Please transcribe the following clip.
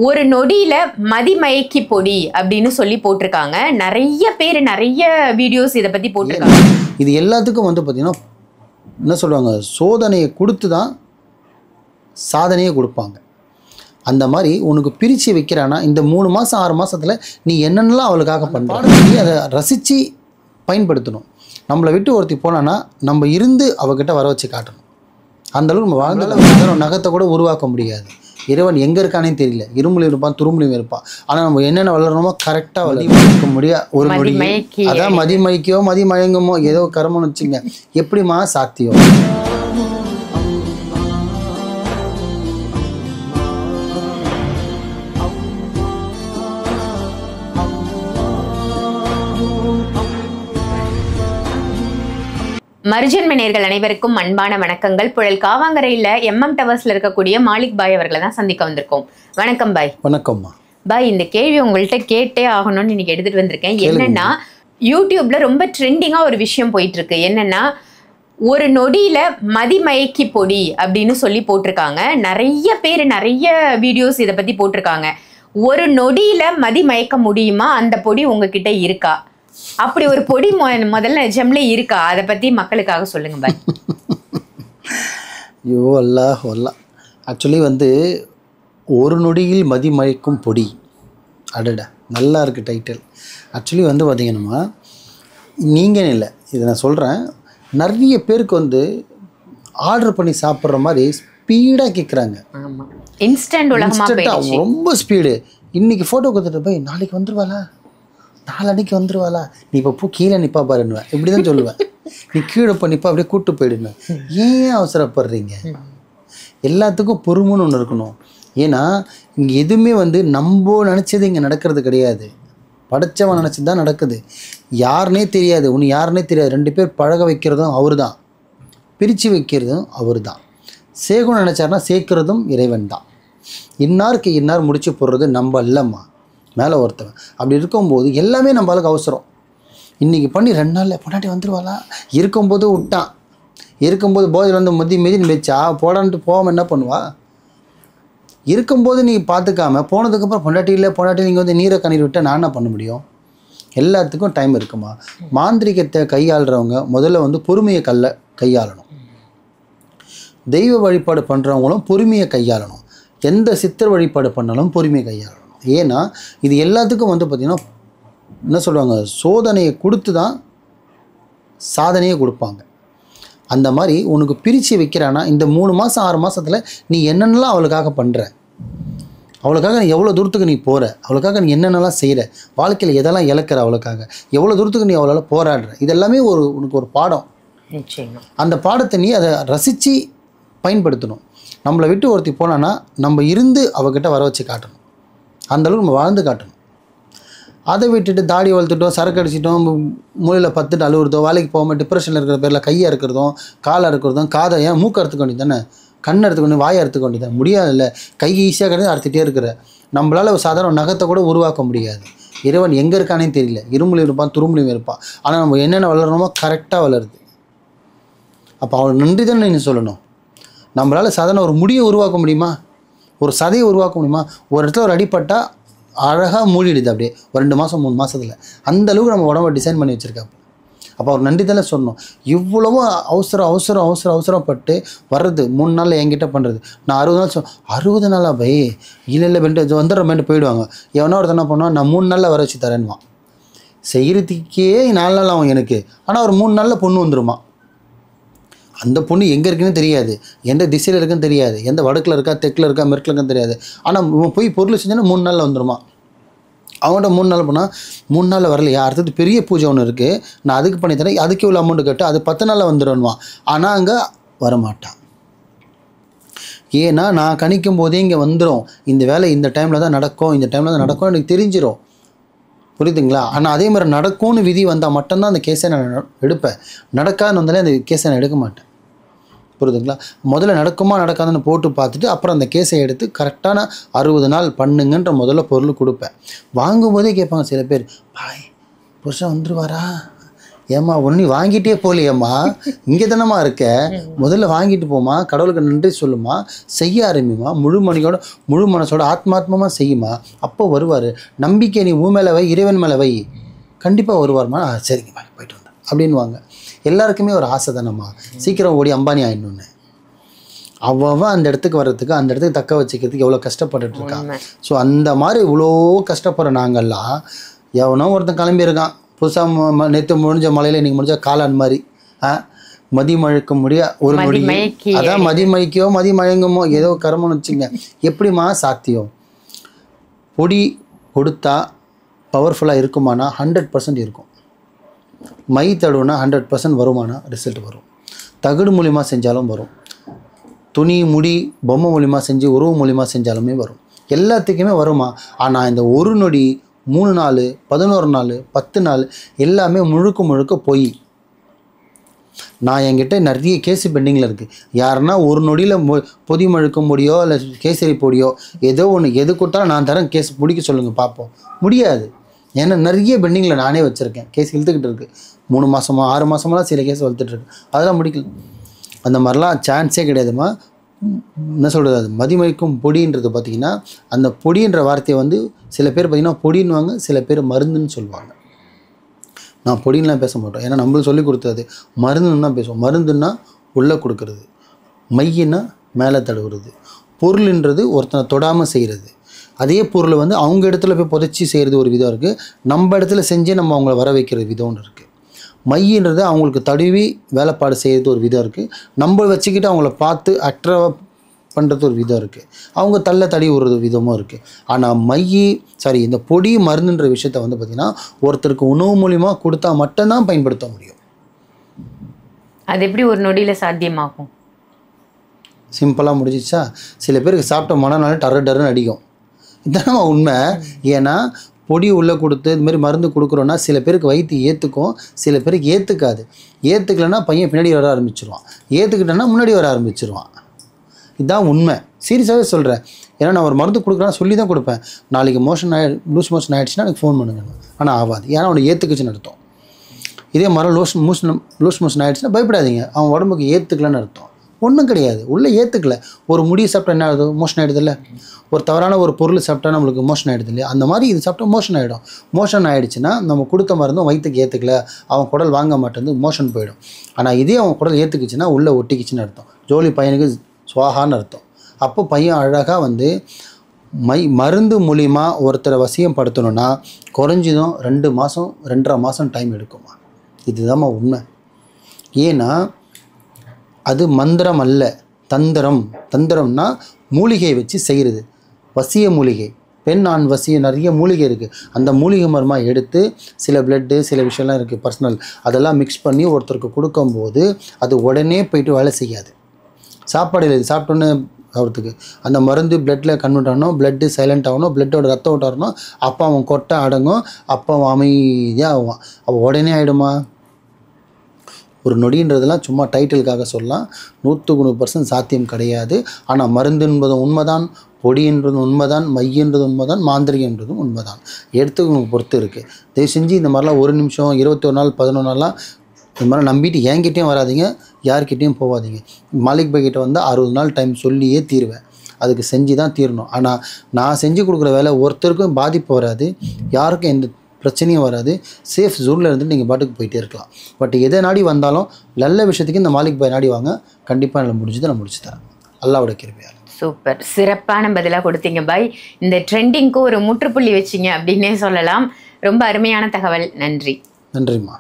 ஒரு நொடியில மதிமயக்கி பொடி அப்படின்னு சொல்லி போட்டிருக்காங்க. நிறைய பேர் நிறைய வீடியோஸ் இதை பத்தி போட்டிருக்காங்க. இது எல்லாத்துக்கும் வந்து பார்த்தீங்கன்னா என்ன சொல்லுவாங்க, சோதனையை கொடுத்து தான் சாதனையை கொடுப்பாங்க. அந்த மாதிரி உனக்கு பிரித்து வைக்கிறான்னா இந்த 3 மாதம் 6 மாதத்தில் நீ என்னென்னலாம் அவளுக்காக பண்ணுற அதை ரசித்து பயன்படுத்தணும். நம்மளை விட்டு ஒருத்தி போனான்னா நம்ம இருந்து அவகிட்ட வர வச்சு காட்டணும். அந்தளவுக்கு நம்ம வாழ்ந்தாலும் நகத்தை கூட உருவாக்க முடியாது. இறைவன் எங்கே இருக்கானே தெரியல. இரும்புலையும் இருப்பான், துரும்புலையும் இருப்பான். ஆனால் நம்ம என்னென்ன வளரணுமோ கரெக்டாக வளர்க்க முடியாது. ஒரு நொடி அதான் மதிமயக்கியோ மதிமயங்குமோ ஏதோ கர்மம்னு வச்சுங்க. எப்படிமா சாத்தியம்? மர்ஜன்ம நேயர்கள் அனைவருக்கும் அன்பான வணக்கங்கள். புழல் காவாங்கரையில் MM டவர்ஸ்ல இருக்கக்கூடிய மாலிக் பாய் அவர்களை தான் சந்திக்க வந்திருக்கோம். வணக்கம் பாய். வணக்கம்மா பாய். இந்த கேள்வி உங்கள்கிட்ட கேட்டே ஆகணும்னு இன்னைக்கு எடுத்துட்டு வந்திருக்கேன். என்னன்னா, யூடியூப்ல ரொம்ப ட்ரெண்டிங்கா ஒரு விஷயம் போயிட்டு இருக்கு. என்னன்னா, ஒரு நொடியில மதிமயக்கி பொடி அப்படின்னு சொல்லி போட்டிருக்காங்க. நிறைய பேர் நிறைய வீடியோஸ் இதை பத்தி போட்டிருக்காங்க. ஒரு நொடியில மதிமயக்க முடியுமா? அந்த பொடி உங்ககிட்ட இருக்கா? அப்படி ஒரு பொடி முதல்ல நிஜம்ல இருக்கா? அதை பத்தி மக்களுக்காக சொல்லுங்க பாய். ஐயோ அல்லாஹ் அல்லாஹ். ஆக்சுவலி வந்து ஒரு நொடியில் மதிமயக்கும் பொடி. அடடா, நல்லா இருக்குது டைட்டில். ஆக்சுவலி வந்து பார்த்தீங்கன்னா, நீங்கள் இல்லை, இதை நான் சொல்கிறேன், நிறைய பேருக்கு வந்து ஆர்டர் பண்ணி சாப்பிட்ற மாதிரி ஸ்பீடாக கேட்குறாங்க. ஆமாம், இன்ஸ்டன்ட் உலகமாக ரொம்ப ஸ்பீடு. இன்றைக்கி ஃபோட்டோ கொடுத்துட்டு போய் நாளைக்கு வந்துடுவாளா, நாளன்னைக்கு வந்துடுவாளா, நீ இப்போ கீழே நிற்பா பாருன்னுவேன். இப்படி தான் சொல்லுவேன். நீ கீழே பண்ணிப்பா அப்படியே கூப்பிட்டு போயிடுவேன். ஏன் அவசரப்படுறீங்க? எல்லாத்துக்கும் பொறுமைன்னு ஒன்று இருக்கணும். ஏன்னா இங்கே எதுவுமே வந்து நம்ம நினச்சது இங்கே நடக்கிறது கிடையாது. படைச்சவன் நினச்சது தான் நடக்குது. யாருனே தெரியாது, உன்னை யாருன்னே தெரியாது. 2 பேர் பழக வைக்கிறதும் அவர் தான், பிரித்து வைக்கிறதும் அவர் தான். சேர்க்கணும்னு நினச்சாருன்னா சேர்க்கிறதும் இறைவன் தான். இன்னாருக்கு இன்னார் முடிச்சு போடுறது நம்ம இல்லைம்மா, மேலே ஒருத்தவன். அப்படி இருக்கும்போது எல்லாமே நம்மளுக்கு அவசரம். இன்றைக்கி பண்ணி 2 நாளில் பொண்டாட்டி வந்துடுவாளா, இருக்கும்போது விட்டான், இருக்கும்போது போதையில் வந்து மெதின்னு வச்சா போடான்ட்டு போகாமல் என்ன பண்ணுவா? இருக்கும்போது நீ பார்த்துக்காம போனதுக்கப்புறம் பொண்டாட்டி நீங்கள் வந்து நீரை கண்ணீர் விட்டால் நான் என்ன பண்ண முடியும்? எல்லாத்துக்கும் டைம் இருக்குமா. மாந்திரிகத்தை கையாளுறவங்க முதல்ல வந்து பொறுமையை கையாளணும். தெய்வ வழிபாடு பண்ணுறவங்களும் பொறுமையை கையாளணும். எந்த சித்தர் வழிபாடு பண்ணாலும் பொறுமையை கையாளணும். ஏன்னா இது எல்லாத்துக்கும் வந்து பார்த்திங்கன்னா என்ன சொல்லுவாங்க, சோதனையை கொடுத்து தான் சாதனையை கொடுப்பாங்க. அந்த மாதிரி உனக்கு பிரித்து வைக்கிறான்னா இந்த 3 மாதம் 6 மாதத்தில் நீ என்னென்னலாம் அவளுக்காக பண்ணுற, அவளுக்காக நீ எவ்வளோ தூரத்துக்கு நீ போகிற, அவளுக்காக நீ என்னென்னலாம் செய்கிற, வாழ்க்கையில் எதெல்லாம் இழக்கிற, அவளுக்காக எவ்வளோ தூரத்துக்கு நீ அவளால் போராடுற, இதெல்லாமே உனக்கு ஒரு பாடம். அந்த பாடத்தை நீ அதை ரசித்து பயன்படுத்தணும். நம்மளை விட்டு ஒருத்தி போனான்னா நம்ம இருந்து அவகிட்ட வர வச்சு காட்டணும். அந்தளவுக்கு நம்ம வாழ்ந்து காட்டணும். அதை விட்டுட்டு தாடி வளர்த்துட்டோம், சரக்கு அடிச்சிட்டோம், மூலையில் பத்துட்டு அழுகுறதோ, வேலைக்கு போகாமல் டிப்ரெஷனில் இருக்கிற பேரில் கையை இருக்கிறதும் காலை இருக்கிறதும், காதை ஏன் மூக்கை அறுத்துக்க வேண்டியது தானே, கண்ணை எடுத்துக்கொண்டு வாயை அறுத்துக்க வேண்டியது தானே. முடியாது இல்லை, கை ஈஸியாக கிடையாது, அறுத்துட்டே இருக்கிற. நம்மளால் சாதாரண நகத்தை கூட உருவாக்க முடியாது. இறைவன் எங்கே இருக்கானே தெரியல. இரும்புலையும் இருப்பான், துரும்புலையும் இருப்பான். ஆனால் நம்ம என்னென்ன வளரணுமோ கரெக்டாக வளருது. அப்போ அவள் நன்றி தானே நீ சொல்லணும். நம்மளால் சாதாரண ஒரு முடியை உருவாக்க முடியுமா, ஒரு சதையை உருவாக்க முடியுமா? ஒரு இடத்துல ஒரு அடிப்பட்டால் அழகாக மூடிடுது அப்படியே ஒரு 2 மாதம் 3 மாதத்தில். அந்தளவுக்கு நம்ம உடம்பை டிசைன் பண்ணி வச்சுருக்காங்க. அப்போ அவர் நன்றி தானே சொல்லணும். இவ்வளவும் அவசரப்பட்டு வர்றது 3 நாளில் என்கிட்ட பண்ணுறது. நான் 60 நாள் 60 நாளா பை இல்லை பெண்டு வந்துடுறமேட்டு போயிடுவாங்க. எவனோ ஒருத்தர் என்ன பண்ணுவான், நான் 3 நாளில் வர வச்சு தரேன்னுவான். செய்கிறதுக்கே 4 நாள் ஆகும் எனக்கு. ஆனால் ஒரு 3 நாளில் பொண்ணு வந்துடுமா. அந்த பொண்ணு எங்கே இருக்குன்னு தெரியாது, எந்த திசையில் இருக்குன்னு தெரியாது, எந்த வடக்கில் இருக்கா தெற்கில் இருக்கா மேற்கில் இருக்குன்னு தெரியாது. ஆனால் இவன் போய் பொருள் செஞ்சோன்னா 3 நாளில் வந்துடுமா. அவன்கிட்ட 3 நாள் போனால் 3 நாளில் வரலையா, அடுத்தது பெரிய பூஜை ஒன்று இருக்குது, நான் அதுக்கு பண்ணி தரேன், அதுக்கு இவ்வளோ அமௌண்ட்டு கட்டு, அது 10 நாளில் வந்துடுவான். ஆனால் அங்கே வரமாட்டான். ஏன்னா நான் கணிக்கும் போதே இங்கே வந்துடும், இந்த வேலை இந்த டைமில் தான் நடக்கும், இந்த டைமில் தான் நடக்கும், எனக்கு தெரிஞ்சிடும். புரியுதுங்களா? ஆனால் அதே மாதிரி நடக்கும்னு விதி வந்தால் மட்டும்தான் அந்த கேஸை நான் எடுப்பேன். நடக்காதுன்னு வந்தாலே அந்த கேஸை நான் எடுக்க மாட்டேன். புரியுதுங்களா? முதல்ல நடக்குமா நடக்காதுன்னு போட்டு பார்த்துட்டு அப்புறம் அந்த கேஸை எடுத்து கரெக்டான 60 நாள் பண்ணுங்கன்ற முதல்ல பொருள் கொடுப்பேன். வாங்கும்போதே கேட்பாங்க சில பேர், பாய் புருஷன் வந்துடுவாரா, ஏம்மா ஒன்று வாங்கிட்டே போகலையம்மா, இங்கே தானம்மா இருக்க, முதல்ல வாங்கிட்டு போமா, கடவுளுக்கு நன்றி சொல்லுமா, செய்ய ஆரம்பிமா, முழு மனசோட ஆத்மாத்மமாக செய்யுமா, அப்போ வருவார். நம்பிக்கை நீ உன் மேலே வை, இறைவன் மேலே வை, கண்டிப்பாக வருவார்மா. சரிங்கம்மா போயிட்டு வந்தேன் அப்படின்வாங்க. எல்லாருக்குமே ஒரு ஆசை தானம்மா, சீக்கிரம் ஓடி அம்பானி ஆயிடணுன்னு. அவன் அந்த இடத்துக்கு வர்றதுக்கு, அந்த இடத்துக்கு தக்க வச்சுக்கிறதுக்கு எவ்வளோ கஷ்டப்பட்டுட்டு இருக்கான். ஸோ அந்த மாதிரி இவ்வளோ கஷ்டப்படுற நாங்கள்லாம், எவனோ ஒருத்தன் கிளம்பியிருக்கான் புதுசாக, நேற்று முடிஞ்ச மலையில் இன்றைக்கி முடிஞ்ச காளான் மாதிரி மதி மழக்க முடிய ஒரு நொடி, அதான் மதி மயக்கியோ மதி மயங்குமோ ஏதோ கர்மம்னு வச்சுங்க. எப்படிமா சாத்தியம்? பொடி கொடுத்தா பவர்ஃபுல்லாக இருக்குமானா 100% இருக்கும். மை தடுவுனா 100% வருமானா ரிசல்ட் வரும். தகுடு மூலிமா செஞ்சாலும் வரும், துணி முடி பொம்மை மூலிமா செஞ்சு உறவு மூலிமா செஞ்சாலுமே வரும், எல்லாத்துக்குமே வருமா. ஆனால் இந்த ஒரு நொடி 3 நாள் 11 நாள் 10 நாள் எல்லாமே முழுக்க போய். நான் என்கிட்ட நிறைய கேஸு பெண்டிங்கில் இருக்குது. யாருன்னா ஒரு நொடியில் பொதி மழுக்க முடியோ இல்லை கேசரி பொடியோ ஏதோ ஒன்று எது கொடுத்தாலும் நான் தரேன், கேஸ் பிடிக்க சொல்லுங்கள் பார்ப்போம். முடியாது. ஏன்னா நிறைய பெண்டிங்கில் நானே வச்சுருக்கேன், கேஸ் இழுத்துக்கிட்டு இருக்குது. 3 மாதமா 6 மாதமெல்லாம் சில கேஸ் வளர்த்துட்ருக்கு, அதெல்லாம் முடிக்கல. அந்த மாதிரிலாம் சான்ஸே கிடையாதுமா. என்ன சொல்கிறது, அது மதிமயக்கும் பொடின்றது பார்த்திங்கன்னா, அந்த பொடின்ற வார்த்தையை வந்து சில பேர் பார்த்திங்கன்னா பொடின்னுவாங்க, சில பேர் மருந்துன்னு சொல்லுவாங்க. நான் பொடின்லாம் பேச மாட்டோம், ஏன்னா நம்மளுக்கு சொல்லி கொடுத்தது மருந்துன்னு தான் பேசுவோம். மருந்துன்னா உள்ளே கொடுக்கறது, மையின்னா மேலே தடவுறது, பொருள்ன்றது ஒருத்தனை தொடாமல் செய்கிறது. அதே பொருளை வந்து அவங்க இடத்துல போய் புதைச்சி செய்கிறது ஒரு விதம் இருக்குது, நம்ம இடத்துல செஞ்சு நம்ம அவங்கள வர வைக்கிறது விதம்னு இருக்குது. மையின்றது அவங்களுக்கு தடுவி வேலைப்பாடு செய்கிறது ஒரு விதம் இருக்குது, நம்ம வச்சுக்கிட்டு அவங்கள பார்த்து அட்ராக்ட் பண்ணுறது ஒரு விதம் இருக்குது, அவங்க தள்ளி விடுறது விதமும் இருக்குது. ஆனால் இந்த பொடி மருந்துன்ற விஷயத்தை வந்து பார்த்திங்கன்னா ஒருத்தருக்கு உணவு மூலிமா கொடுத்தா மட்டும்தான் பயன்படுத்த முடியும். அது எப்படி ஒரு நொடியில் சாத்தியமாகும்? சிம்பிளாக முடிஞ்சிச்சா? சில பேருக்கு சாப்பிட்ட மனநாள் டருன்னு அடிக்கும், இதுதான் உண்மை. ஏன்னா பொடி உள்ளே கொடுத்து இதுமாரி மருந்து கொடுக்குறோன்னா சில பேருக்கு வயிற்று ஏற்றுக்கும், சில பேருக்கு ஏற்றுக்காது. ஏற்றுக்கலைன்னா பையன் பின்னாடி வர ஆரம்பிச்சிருவான், ஏற்றுக்கிட்டேன்னா முன்னாடி வர ஆரம்பிச்சிருவான். இதுதான் உண்மை, சீரியஸாகவே சொல்கிறேன். ஏன்னா நான் ஒரு மருந்து கொடுக்குறேன்னா சொல்லி தான் கொடுப்பேன், நாளைக்கு லூஸ் மோஷன் ஆகிடுச்சுன்னா எனக்கு ஃபோன் பண்ணுங்க. ஆனால் ஆகாது, ஏன்னா அவனை ஏற்றுக்குச்சுன்னு அர்த்தம். இதே மாதிரி லூஸ் மோஷன் ஆகிடுச்சுன்னா பயப்படாதீங்க, அவன் உடம்புக்கு ஏற்றுக்கலன்னு அர்த்தம். ஒன்றும் கிடையாது, உள்ளே ஏற்றுக்கல. ஒரு முடியை சாப்பிட்டா என்ன ஆகுது? மோஷன் ஆகிடுது இல்லை? ஒரு தவறான ஒரு பொருள் சாப்பிட்டா நம்மளுக்கு மோஷன் ஆகிடுது இல்லையா? அந்த மாதிரி இது சாப்பிட்டா மோஷன் ஆகிடும். மோஷன் ஆகிடுச்சுன்னா நம்ம கொடுத்த மருந்தும் வயிற்றுக்கு ஏற்றுக்கல, அவன் குடல் வாங்க மாட்டேந்து மோஷன் போயிடும். ஆனால் இதே அவன் குடல் ஏற்றுக்குச்சுன்னா உள்ளே ஒட்டிக்குச்சுன்னு அர்த்தம், ஜோலி பையனுக்கு சுவாகான்னு அர்த்தம். அப்போ பையன் அழகாக வந்து மருந்து மூலிமா ஒருத்தரை வசியம் படுத்தணுன்னா குறைஞ்சதும் 2 மாதம் 2.5 மாதம் டைம் எடுக்குமா. இதுதாம்மா உண்மை. ஏன்னா அது மந்திரம் அல்ல, தந்திரம். தந்திரம்னா மூலிகையை வச்சு செய்கிறது. வசிய மூலிகை, பெண் ஆண் வசிய நிறைய மூலிகை இருக்குது. அந்த மூலிகை மரமாக எடுத்து சில பிளட்டு சில விஷயம்லாம் இருக்குது பர்சனல், அதெல்லாம் மிக்ஸ் பண்ணி ஒருத்தருக்கு கொடுக்கும்போது அது உடனே போய்ட்டு வேலை செய்யாது. சாப்பாடு இது சாப்பிட்டோன்னு அவருக்கு அந்த மருந்து பிளட்டில் கன்வெர்ட் ஆகணும், பிளட்டு சைலண்ட் ஆகணும், பிளட்டோட ரத்தம் ஓட்டாகணும், அப்போ அவன் கொட்டை அடங்கும், அப்போ அவன் அமைதியாக ஆகுவான். அவன் உடனே ஆகிடுமா? ஒரு நொடின்றதெல்லாம் சும்மா டைட்டிலுக்காக சொல்லலாம், 100% சாத்தியம் கிடையாது. ஆனால் மருந்து என்பதும் உண்மைதான், பொடின்றதும் உண்மைதான், மையன்றது உண்மைதான், மாந்திரிகன்றதும் உண்மைதான். எடுத்துக்கணும் பொறுத்து இருக்குது. தயவு செஞ்சு இந்த மாதிரிலாம் 1 நிமிஷம் 21 நாள் 11 நாள்லாம் இந்த மாதிரி நம்பிட்டு என்கிட்டையும் வராதிங்க, யார்கிட்டையும் போகாதீங்க. மாலிக் பாய் கிட்ட வந்து 60 நாள் டைம் சொல்லியே தீருவேன், அதுக்கு செஞ்சு தான் தீரணும். ஆனால் நான் செஞ்சு கொடுக்குற வேலை ஒருத்தருக்கும் பாதிப்பு வராது, யாருக்கும் எந்த பிரச்சனையும் வராது, சேஃப் ஜோனில் இருந்துட்டு நீங்கள் பாட்டுக்கு போயிட்டே இருக்கலாம். பட் எதை நாடி வந்தாலும் நல்ல விஷயத்துக்கு இந்த மாலிக் பாய் நாடி வாங்க, கண்டிப்பாக என்னால் முடிஞ்சதை நான் முடிச்சு தரேன், அல்லாவோட கிருபையால். சூப்பர், சிறப்பான பதிலாக கொடுத்தீங்க பாய். இந்த ட்ரெண்டிங்க்கு ஒரு முற்றுப்புள்ளி வச்சிங்க அப்படின்னே சொல்லலாம். ரொம்ப அருமையான தகவல், நன்றி. நன்றிம்மா.